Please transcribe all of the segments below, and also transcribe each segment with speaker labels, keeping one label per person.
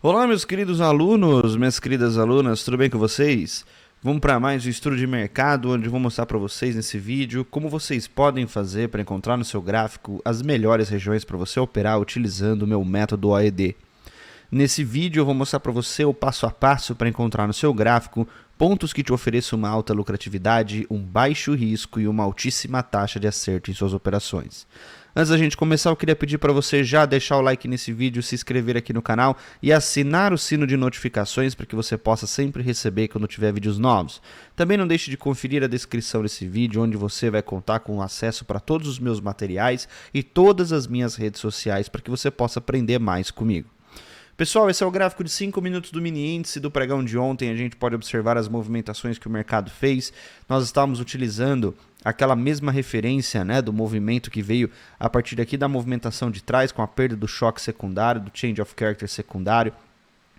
Speaker 1: Olá, meus queridos alunos, minhas queridas alunas, tudo bem com vocês? Vamos para mais um estudo de mercado, onde eu vou mostrar para vocês nesse vídeo como vocês podem fazer para encontrar no seu gráfico as melhores regiões para você operar utilizando o meu método OED. Nesse vídeo eu vou mostrar para você o passo a passo para encontrar no seu gráfico pontos que te ofereçam uma alta lucratividade, um baixo risco e uma altíssima taxa de acerto em suas operações. Antes da gente começar, eu queria pedir para você já deixar o like nesse vídeo, se inscrever aqui no canal e assinar o sino de notificações para que você possa sempre receber quando tiver vídeos novos. Também não deixe de conferir a descrição desse vídeo, onde você vai contar com acesso para todos os meus materiais e todas as minhas redes sociais para que você possa aprender mais comigo. Pessoal, esse é o gráfico de 5 minutos do mini índice do pregão de ontem. A gente pode observar as movimentações que o mercado fez. Nós estávamos utilizando aquela mesma referência, né, do movimento que veio a partir daqui da movimentação de trás, com a perda do choque secundário, do change of character secundário.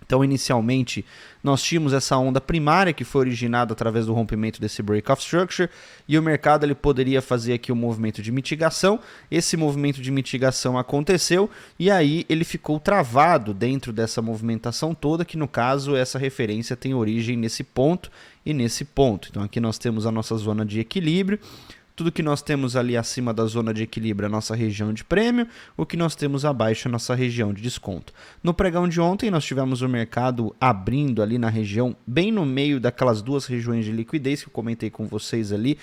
Speaker 1: Então, inicialmente, nós tínhamos essa onda primária que foi originada através do rompimento desse break-off structure e o mercado ele poderia fazer aqui um movimento de mitigação. Esse movimento de mitigação aconteceu e aí ele ficou travado dentro dessa movimentação toda, que no caso essa referência tem origem nesse ponto e nesse ponto. Então, aqui nós temos a nossa zona de equilíbrio. Tudo que nós temos ali acima da zona de equilíbrio é a nossa região de prêmio, o que nós temos abaixo é a nossa região de desconto. No pregão de ontem nós tivemos o mercado abrindo ali na região, bem no meio daquelas duas regiões de liquidez que eu comentei com vocês ali.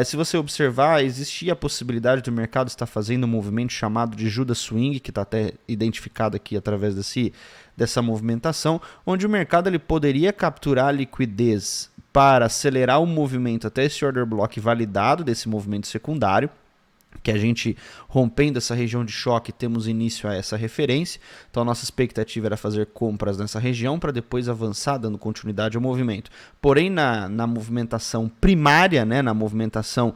Speaker 1: Se você observar, existia a possibilidade do mercado estar fazendo um movimento chamado de Judas Swing, que está até identificado aqui através dessa movimentação, onde o mercado ele poderia capturar liquidez para acelerar o movimento até esse order block validado desse movimento secundário, que a gente, rompendo essa região de choque, temos início a essa referência. Então a nossa expectativa era fazer compras nessa região para depois avançar dando continuidade ao movimento. Porém, na movimentação primária, né, na movimentação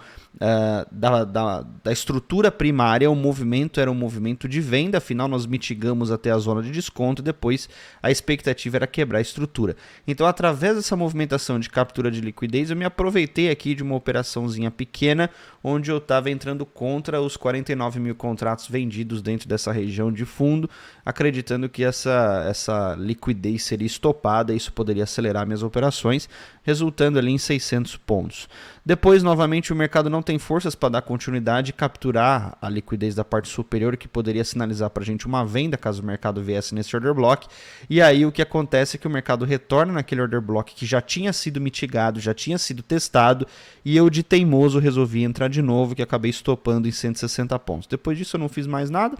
Speaker 1: da estrutura primária, o movimento era um movimento de venda, afinal nós mitigamos até a zona de desconto e depois a expectativa era quebrar a estrutura. Então, através dessa movimentação de captura de liquidez, eu me aproveitei aqui de uma operaçãozinha pequena, onde eu estava entrando contra os 49 mil contratos vendidos dentro dessa região de fundo, acreditando que essa liquidez seria estopada e isso poderia acelerar minhas operações, resultando ali em 600 pontos. Depois, novamente, o mercado não tem forças para dar continuidade e capturar a liquidez da parte superior, que poderia sinalizar para a gente uma venda, caso o mercado viesse nesse order block. E aí o que acontece é que o mercado retorna naquele order block que já tinha sido mitigado, já tinha sido testado, e eu de teimoso resolvi entrar de novo, que acabei estopando em 160 pontos. Depois disso eu não fiz mais nada.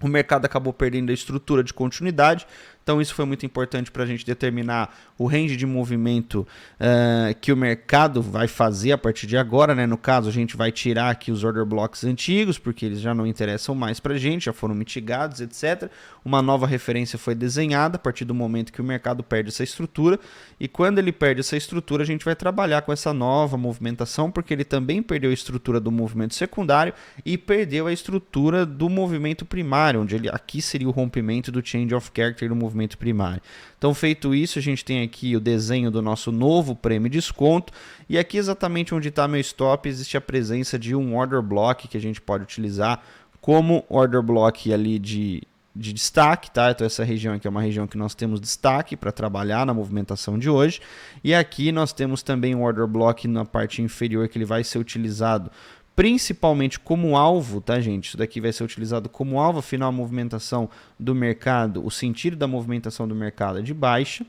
Speaker 1: O mercado acabou perdendo a estrutura de continuidade, então isso foi muito importante para a gente determinar o range de movimento que o mercado vai fazer a partir de agora, né? No caso, a gente vai tirar aqui os order blocks antigos, porque eles já não interessam mais para a gente, já foram mitigados, etc. Uma nova referência foi desenhada a partir do momento que o mercado perde essa estrutura, e quando ele perde essa estrutura, a gente vai trabalhar com essa nova movimentação, porque ele também perdeu a estrutura do movimento secundário e perdeu a estrutura do movimento primário, onde aqui seria o rompimento do change of character do movimento primário. Então, feito isso, a gente tem aqui o desenho do nosso novo prêmio de desconto, e aqui exatamente onde está meu stop existe a presença de um order block que a gente pode utilizar como order block ali de destaque, tá? Então essa região aqui é uma região que nós temos destaque para trabalhar na movimentação de hoje, e aqui nós temos também um order block na parte inferior que ele vai ser utilizado principalmente como alvo, tá, gente? Isso daqui vai ser utilizado como alvo, afinal a movimentação do mercado, o sentido da movimentação do mercado é de baixa.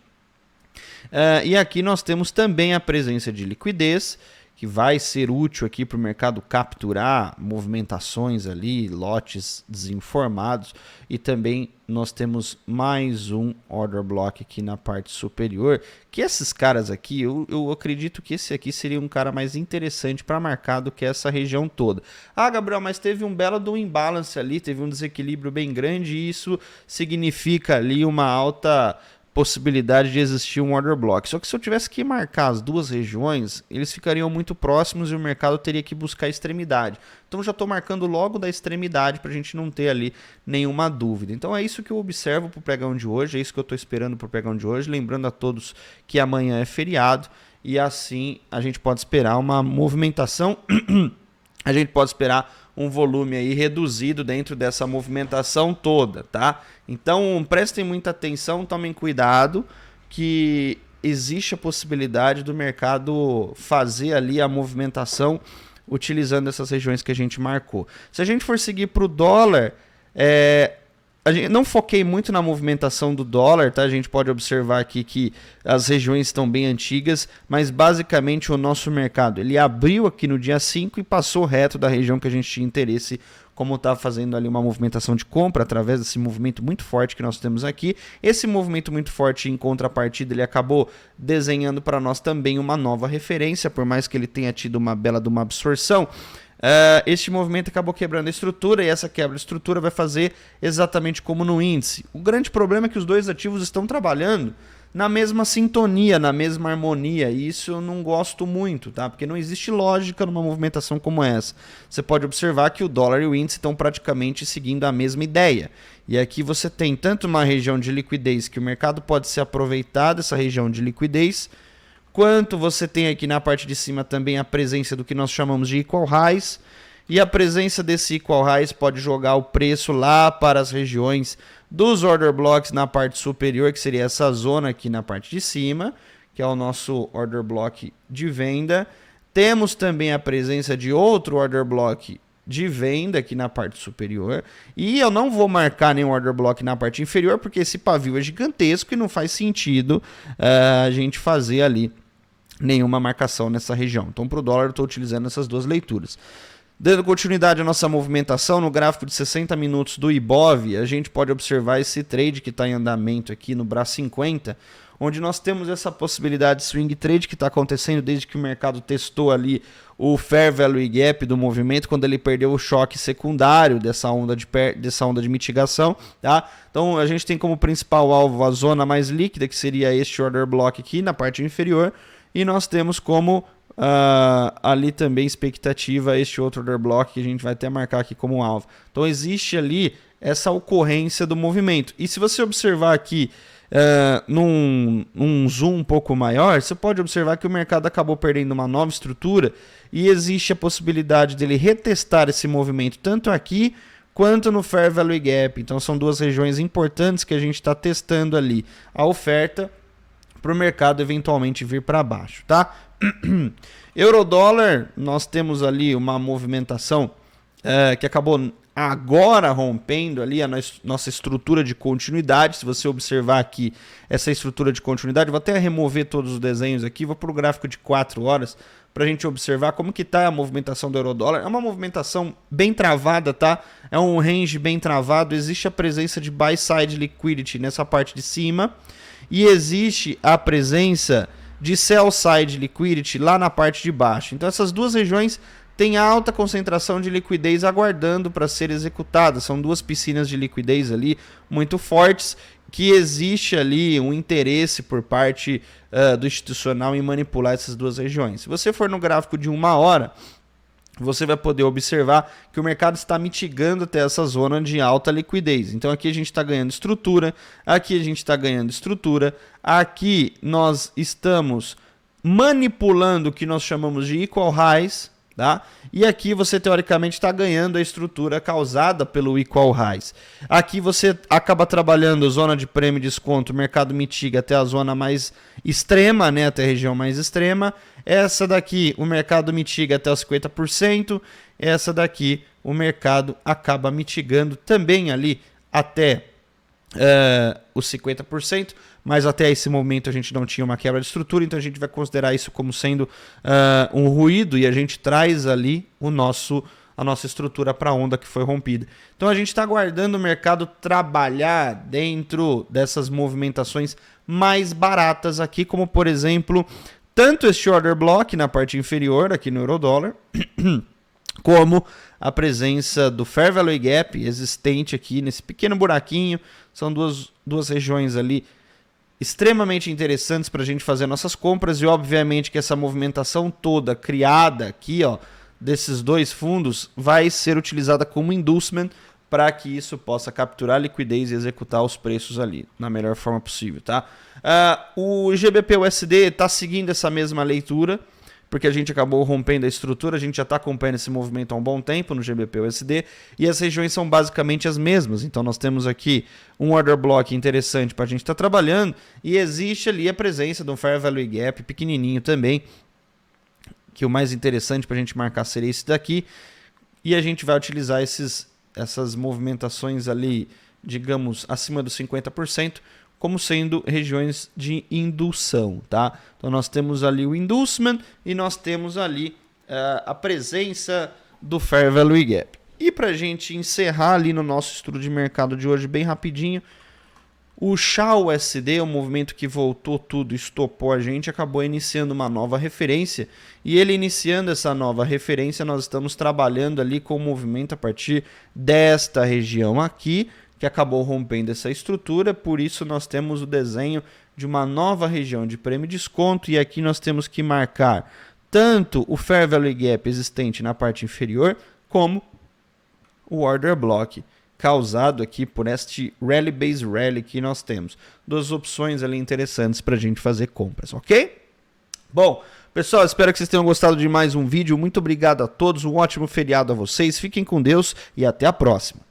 Speaker 1: E aqui nós temos também a presença de liquidez, que vai ser útil aqui para o mercado capturar movimentações ali, lotes desinformados, e também nós temos mais um order block aqui na parte superior, que esses caras aqui, eu acredito que esse aqui seria um cara mais interessante para marcar do que essa região toda. Ah, Gabriel, mas teve um belo do imbalance ali, teve um desequilíbrio bem grande, e isso significa ali uma alta possibilidade de existir um order block. Só que se eu tivesse que marcar as duas regiões, eles ficariam muito próximos e o mercado teria que buscar a extremidade. Então já estou marcando logo da extremidade para a gente não ter ali nenhuma dúvida. Então é isso que eu observo para o pregão de hoje, é isso que eu estou esperando para o pregão de hoje. Lembrando a todos que amanhã é feriado e assim a gente pode esperar uma movimentação, a gente pode esperar um volume aí reduzido dentro dessa movimentação toda, tá? Então prestem muita atenção, tomem cuidado, que existe a possibilidade do mercado fazer ali a movimentação utilizando essas regiões que a gente marcou. Se a gente for seguir para o dólar, a gente não foquei muito na movimentação do dólar, tá? A gente pode observar aqui que as regiões estão bem antigas, mas basicamente o nosso mercado, ele abriu aqui no dia 5 e passou reto da região que a gente tinha interesse, como está fazendo ali uma movimentação de compra através desse movimento muito forte que nós temos aqui. Esse movimento muito forte em contrapartida, ele acabou desenhando para nós também uma nova referência, por mais que ele tenha tido uma bela de uma absorção. Este movimento acabou quebrando a estrutura e essa quebra de estrutura vai fazer exatamente como no índice. O grande problema é que os dois ativos estão trabalhando na mesma sintonia, na mesma harmonia, e isso eu não gosto muito, tá? Porque não existe lógica numa movimentação como essa. Você pode observar que o dólar e o índice estão praticamente seguindo a mesma ideia. E aqui você tem tanto uma região de liquidez que o mercado pode se aproveitar dessa região de liquidez, quanto você tem aqui na parte de cima também a presença do que nós chamamos de equal highs, e a presença desse equal highs pode jogar o preço lá para as regiões dos order blocks na parte superior, que seria essa zona aqui na parte de cima, que é o nosso order block de venda. Temos também a presença de outro order block de venda aqui na parte superior, e eu não vou marcar nenhum order block na parte inferior, porque esse pavio é gigantesco e não faz sentido a gente fazer ali nenhuma marcação nessa região. Então, para o dólar, eu estou utilizando essas duas leituras. Dando continuidade à nossa movimentação, no gráfico de 60 minutos do Ibov, a gente pode observar esse trade que está em andamento aqui no BRA 50, onde nós temos essa possibilidade de swing trade que está acontecendo desde que o mercado testou ali o Fair Value Gap do movimento, quando ele perdeu o choque secundário dessa onda de mitigação, tá? Então a gente tem como principal alvo a zona mais líquida, que seria este order block aqui na parte inferior, e nós temos como ali também expectativa este outro order block que a gente vai até marcar aqui como alvo. Então existe ali essa ocorrência do movimento. E se você observar aqui num zoom um pouco maior, você pode observar que o mercado acabou perdendo uma nova estrutura e existe a possibilidade dele retestar esse movimento tanto aqui quanto no Fair Value Gap. Então são duas regiões importantes que a gente está testando ali a oferta para o mercado eventualmente vir para baixo, tá? Eurodólar, nós temos ali uma movimentação que acabou agora rompendo ali a nossa estrutura de continuidade. Se você observar aqui essa estrutura de continuidade, vou até remover todos os desenhos aqui, vou para o gráfico de 4 horas para a gente observar como que está a movimentação do eurodólar. É uma movimentação bem travada, tá? É um range bem travado, existe a presença de buy side liquidity nessa parte de cima e existe a presença de sell side liquidity lá na parte de baixo. Então essas duas regiões têm alta concentração de liquidez aguardando para ser executada. São duas piscinas de liquidez ali muito fortes, que existe ali um interesse por parte do institucional em manipular essas duas regiões. Se você for no gráfico de 1 hora, você vai poder observar que o mercado está mitigando até essa zona de alta liquidez. Então aqui a gente está ganhando estrutura, aqui a gente está ganhando estrutura, aqui nós estamos manipulando o que nós chamamos de equal highs, tá? E aqui você teoricamente está ganhando a estrutura causada pelo equal highs. Aqui você acaba trabalhando zona de prêmio e desconto, o mercado mitiga até a zona mais extrema, né? Até a região mais extrema. Essa daqui o mercado mitiga até os 50%, essa daqui o mercado acaba mitigando também ali até os 50%, mas até esse momento a gente não tinha uma quebra de estrutura, então a gente vai considerar isso como sendo um ruído e a gente traz ali a nossa estrutura para a onda que foi rompida. Então a gente está aguardando o mercado trabalhar dentro dessas movimentações mais baratas aqui, como por exemplo, tanto este order block na parte inferior aqui no eurodólar, como a presença do Fair Value Gap existente aqui nesse pequeno buraquinho. São duas regiões ali extremamente interessantes para a gente fazer nossas compras e obviamente que essa movimentação toda criada aqui, ó, desses dois fundos vai ser utilizada como inducement para que isso possa capturar liquidez e executar os preços ali na melhor forma possível, tá? O GBP-USD está seguindo essa mesma leitura. porque a gente acabou rompendo a estrutura, a gente já está acompanhando esse movimento há um bom tempo no GBP/USD, e as regiões são basicamente as mesmas. Então nós temos aqui um order block interessante para a gente estar trabalhando, e existe ali a presença de um Fair Value Gap pequenininho também, que o mais interessante para a gente marcar seria esse daqui, e a gente vai utilizar essas movimentações ali, digamos, acima dos 50%, como sendo regiões de indução, tá? Então nós temos ali o inducement e nós temos ali a presença do Fair Value Gap. E para a gente encerrar ali no nosso estudo de mercado de hoje bem rapidinho, o SHA-USD, o movimento que voltou tudo, estopou a gente, acabou iniciando uma nova referência, e ele iniciando essa nova referência, nós estamos trabalhando ali com o movimento a partir desta região aqui, que acabou rompendo essa estrutura, por isso nós temos o desenho de uma nova região de prêmio e desconto, e aqui nós temos que marcar tanto o Fair Value Gap existente na parte inferior, como o Order Block, causado aqui por este Rally Base Rally que nós temos. Duas opções ali interessantes para a gente fazer compras, ok? Bom, pessoal, espero que vocês tenham gostado de mais um vídeo. Muito obrigado a todos, um ótimo feriado a vocês, fiquem com Deus e até a próxima.